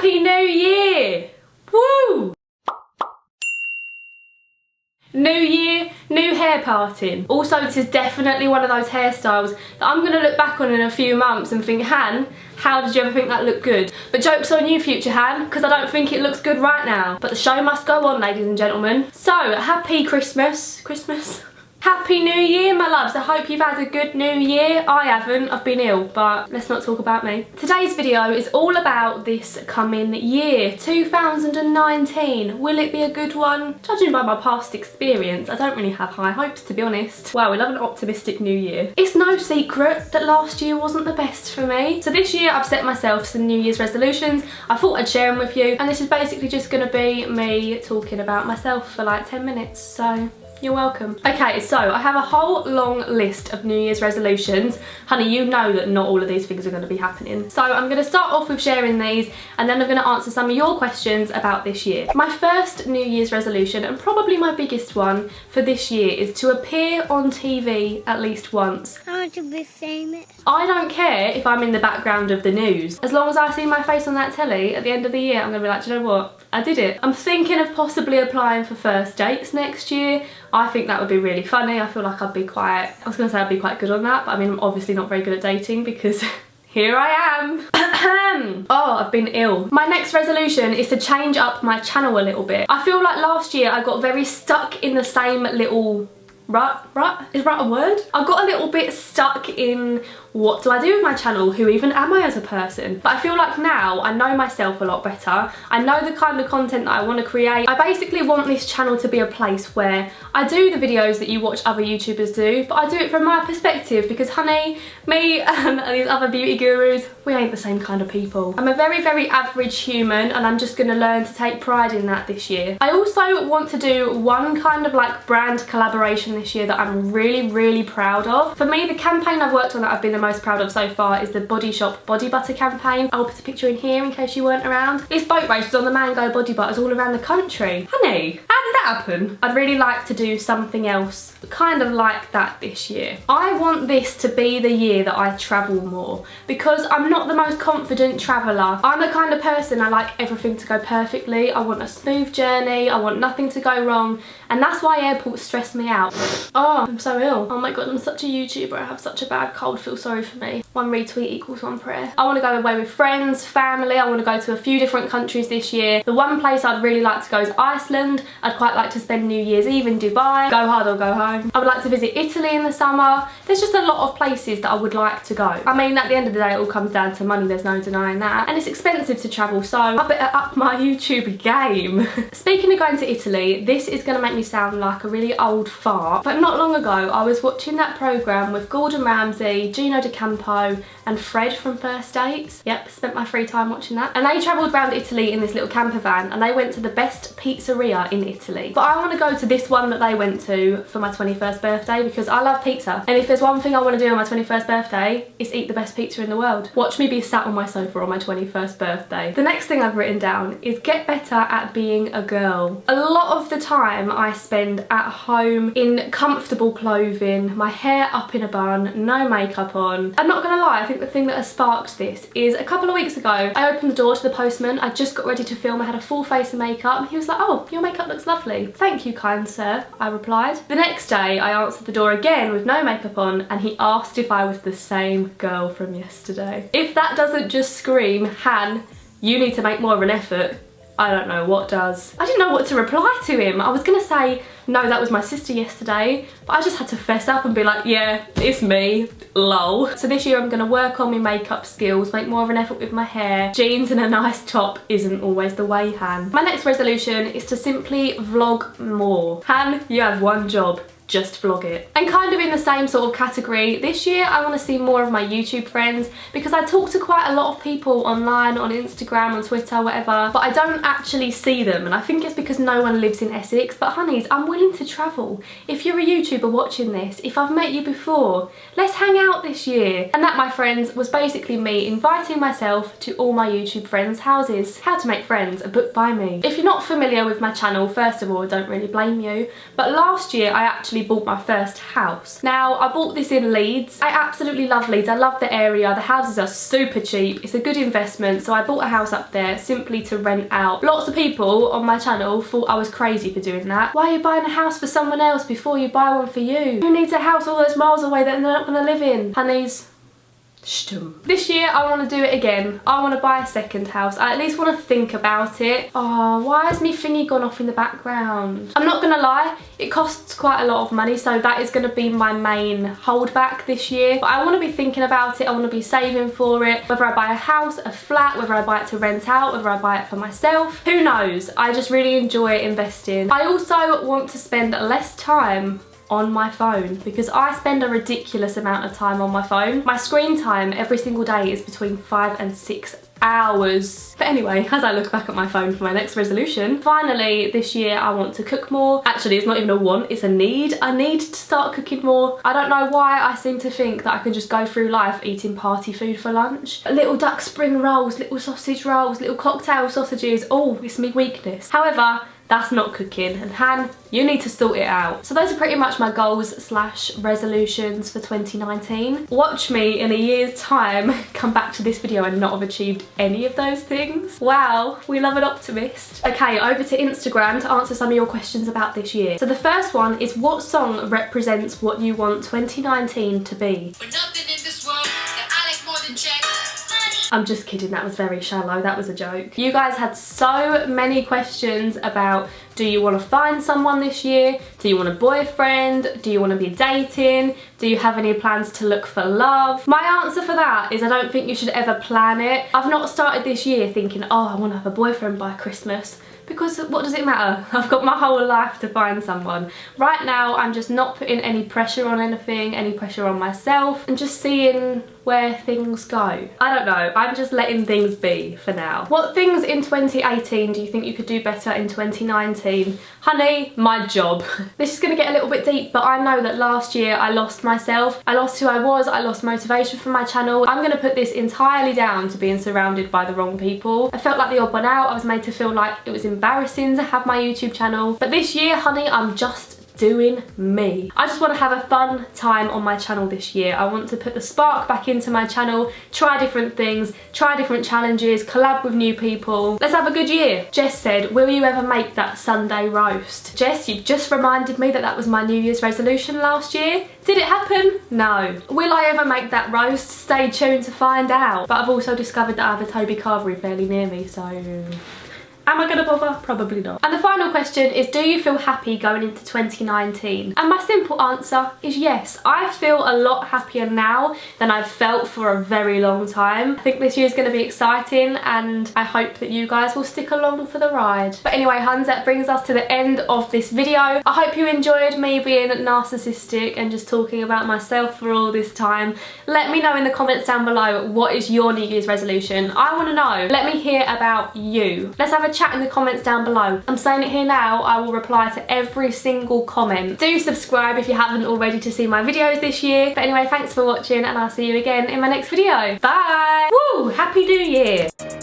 Happy New Year! Woo! New year, new hair parting. Also, this is definitely one of those hairstyles that I'm going to look back on in a few months and think, Han, how did you ever think that looked good? But joke's on you, future Han, because I don't think it looks good right now. But the show must go on, ladies and gentlemen. So, happy Christmas. Happy New Year, my loves. I hope you've had a good New Year. I haven't, I've been ill, but let's not talk about me. Today's video is all about this coming year, 2019. Will it be a good one? Judging by my past experience, I don't really have high hopes, to be honest. Wow, we love an optimistic new year. It's no secret that last year wasn't the best for me. So this year I've set myself some New Year's resolutions. I thought I'd share them with you, and this is basically just gonna be me talking about myself for like 10 minutes, so you're welcome. Okay, so I have a whole long list of New Year's resolutions. Honey, you know that not all of these things are going to be happening. So I'm going to start off with sharing these, and then I'm going to answer some of your questions about this year. My first New Year's resolution, and probably my biggest one for this year, is to appear on TV at least once. I want to be famous. I don't care if I'm in the background of the news. As long as I see my face on that telly at the end of the year, I'm going to be like, do you know what? I did it. I'm thinking of possibly applying for first dates next year. I think that would be really funny. I feel like I'd be quite, I was going to say I'd be quite good on that, but I mean, I'm obviously not very good at dating because here I am. Oh, I've been ill. My next resolution is to change up my channel a little bit. I feel like last year I got very stuck in the same little rut? Is rut a word? I got a little bit stuck in what do I do with my channel? Who even am I as a person? But I feel like now I know myself a lot better. I know the kind of content that I want to create. I basically want this channel to be a place where I do the videos that you watch other YouTubers do, but I do it from my perspective because, honey, me and these other beauty gurus, we ain't the same kind of people. I'm a very, very average human, and I'm just going to learn to take pride in that this year. I also want to do one kind of like brand collaboration this year that I'm really, really proud of. For me, the campaign I've worked on that I've been the most proud of so far is the Body Shop Body Butter campaign. I'll put a picture in here in case you weren't around. This boat race was on the Mango Body Butters all around the country. Honey, how did that happen? I'd really like to do something else kind of like that this year. I want this to be the year that I travel more because I'm not the most confident traveller. I'm the kind of person I like everything to go perfectly. I want a smooth journey. I want nothing to go wrong, and that's why airports stress me out. Oh, I'm so ill. Oh my god, I'm such a YouTuber. I have such a bad cold. Feel sorry for me. One retweet equals one prayer. I want to go away with friends, family. I want to go to a few different countries this year. The one place I'd really like to go is Iceland. I'd quite like to spend New Year's Eve in Dubai. Go hard or go home. I would like to visit Italy in the summer. There's just a lot of places that I would like to go. I mean, at the end of the day, it all comes down to money. There's no denying that. And it's expensive to travel, so I better up my YouTube game. Speaking of going to Italy, this is going to make me sound like a really old fart, but not long ago I was watching that programme with Gordon Ramsay, Gino D'Acampo and Fred from First Dates. Yep, spent my free time watching that. And they travelled around Italy in this little camper van, and they went to the best pizzeria in Italy. But I want to go to this one that they went to for my 21st birthday because I love pizza. And if there's one thing I want to do on my 21st birthday, it's eat the best pizza in the world. Watch me be sat on my sofa on my 21st birthday. The next thing I've written down is get better at being a girl. A lot of the time I spend at home in comfortable clothing, my hair up in a bun, no makeup on. I'm not gonna lie, I think the thing that has sparked this is a couple of weeks ago I opened the door to the postman. I just got ready to film. I had a full face of makeup. He was like, oh, your makeup looks lovely. Thank you, kind sir, I replied. The next day I answered the door again with no makeup on, and he asked if I was the same girl from yesterday. If that doesn't just scream, Han, you need to make more of an effort, I don't know what does. I didn't know what to reply to him. I was gonna say, no, that was my sister yesterday, but I just had to fess up and be like, yeah, it's me, lol. So this year I'm gonna work on my makeup skills, make more of an effort with my hair. Jeans and a nice top isn't always the way, Han. My next resolution is to simply vlog more. Han, you have one job. Just vlog it. And kind of in the same sort of category, this year I want to see more of my YouTube friends because I talk to quite a lot of people online, on Instagram, on Twitter, whatever, but I don't actually see them, and I think it's because no one lives in Essex. But honeys, I'm willing to travel. If you're a YouTuber watching this, if I've met you before, let's hang out this year. And that, my friends, was basically me inviting myself to all my YouTube friends' houses. How to Make Friends, a book by me. If you're not familiar with my channel, first of all, I don't really blame you, but last year I actually actually bought my first house. Now, I bought this in Leeds. I absolutely love Leeds. I love the area. The houses are super cheap. It's a good investment. So I bought a house up there simply to rent out. Lots of people on my channel thought I was crazy for doing that. Why are you buying a house for someone else before you buy one for you? Who needs a house all those miles away that they're not going to live in? Honeys. This year I want to do it again. I want to buy a second house. I at least want to think about it. Oh, why has me thingy gone off in the background? I'm not gonna lie, it costs quite a lot of money, so that is going to be my main holdback this year. But I want to be thinking about it. I want to be saving for it. Whether I buy a house, a flat, whether I buy it to rent out, whether I buy it for myself, who knows? I just really enjoy investing. I also want to spend less time on my phone because I spend a ridiculous amount of time on my phone. My screen time every single day is between 5 and 6 hours. But anyway, as I look back at my phone for my next resolution, finally this year I want to cook more. Actually, it's not even a want, it's a need. I need to start cooking more. I don't know why I seem to think that I can just go through life eating party food for lunch. Little duck spring rolls, little sausage rolls, little cocktail sausages. Oh, it's my weakness. However, that's not cooking, and Han, you need to sort it out. So those are pretty much my goals / resolutions for 2019. Watch me in a year's time come back to this video and not have achieved any of those things. Wow, we love an optimist. Okay, over to Instagram to answer some of your questions about this year. So the first one is, what song represents what you want 2019 to be? We're nothing in this world that I like more than checks. I'm just kidding, that was very shallow, that was a joke. You guys had so many questions about, do you want to find someone this year? Do you want a boyfriend? Do you want to be dating? Do you have any plans to look for love? My answer for that is I don't think you should ever plan it. I've not started this year thinking, oh, I want to have a boyfriend by Christmas. Because what does it matter? I've got my whole life to find someone. Right now, I'm just not putting any pressure on anything, any pressure on myself, and just seeing where things go. I don't know, I'm just letting things be for now. What things in 2018 do you think you could do better in 2019? Honey, my job. This is gonna get a little bit deep, but I know that last year I lost myself. I lost who I was, I lost motivation for my channel. I'm gonna put this entirely down to being surrounded by the wrong people. I felt like the odd one out. I was made to feel like it was embarrassing to have my YouTube channel. But this year, honey, I'm just doing me. I just want to have a fun time on my channel this year. I want to put the spark back into my channel, try different things, try different challenges, collab with new people. Let's have a good year. Jess said, will you ever make that Sunday roast? Jess, you've just reminded me that that was my New Year's resolution last year. Did it happen? No. Will I ever make that roast? Stay tuned to find out. But I've also discovered that I have a Toby Carvery fairly near me, so am I gonna bother? Probably not. And the final question is, do you feel happy going into 2019? And my simple answer is yes. I feel a lot happier now than I've felt for a very long time. I think this year is gonna be exciting, and I hope that you guys will stick along for the ride. But anyway, huns, that brings us to the end of this video. I hope you enjoyed me being narcissistic and just talking about myself for all this time. Let me know in the comments down below, what is your New Year's resolution? I wanna know. Let me hear about you. Let's have a chat in the comments down below. I'm saying it here now, I will reply to every single comment. Do subscribe if you haven't already to see my videos this year. But anyway, thanks for watching, and I'll see you again in my next video. Bye! Woo! Happy New Year!